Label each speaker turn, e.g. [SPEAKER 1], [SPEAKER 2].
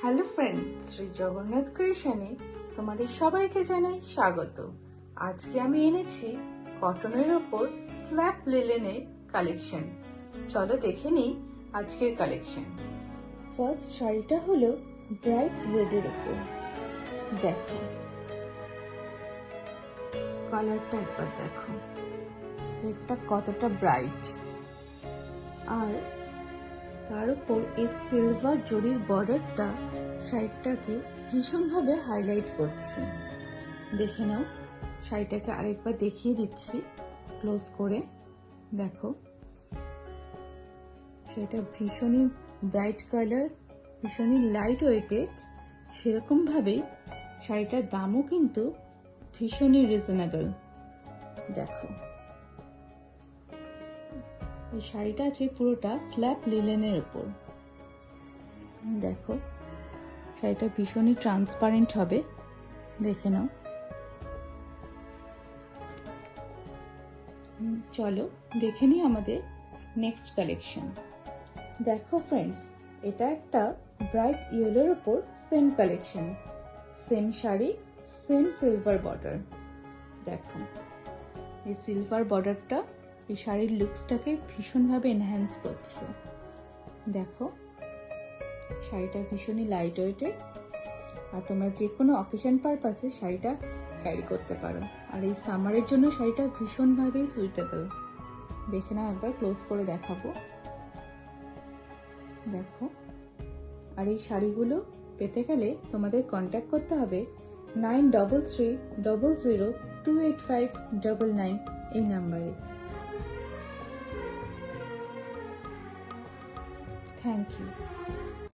[SPEAKER 1] Hello friend, Shri Jagannath ক্রিয়েশনে তোমাদের সবাইকে জানাই স্বাগত। আজকে আমি এনেছি কটনের ওপর স্ল্যাব লিলেনের কালেকশন। চলো দেখে নিই আজকের কালেকশন। ফার্স্ট শাড়িটা হলো ব্রাইট রেডের ওপর। দেখো কালারটা একবার দেখো, রেডটা কতটা ব্রাইট, আর তার উপর এই সিলভার জরির বর্ডারটা শাড়িটাকে ভীষণভাবে হাইলাইট করছে। দেখে নাও, শাড়িটাকে আরেকবার দেখিয়ে দিচ্ছি ক্লোজ করে। দেখো শাড়িটা ভীষণই ব্রাইট কালার, ভীষণই লাইট ওয়েটেড। সেরকম ভাবেই শাড়িটার দামও কিন্তু ভীষণই রিজনেবল। দেখো এই শাড়িটা আছে পুরোটা স্ল্যাব লিলেনের উপর। দেখো শাড়িটা ভীষণই ট্রান্সপারেন্ট হবে, দেখে নাও। চলো দেখে নিই আমাদের নেক্সট কালেকশন। দেখো ফ্রেন্ডস, এটা একটা ব্রাইট ইয়েলোর উপর same collection, same sari, same silver border. দেখো এই সিলভার বর্ডারটা এই শাড়ির লুকসটাকে ভীষণভাবে এনহ্যান্স করছে। দেখো শাড়িটা ভীষণই লাইট ওয়েটেড, আর তোমরা যে কোনো অকেশন পারপাসে শাড়িটা ক্যারি করতে পারো। আর এই সামারের জন্য শাড়িটা ভীষণভাবেই সুইটেবল। দেখে নাও, একবার ক্লোজ করে দেখাবো। দেখো, আর এই শাড়িগুলো পেতে গেলে তোমাদের কন্ট্যাক্ট করতে হবে 9330028599 এই নাম্বারে। Thank you.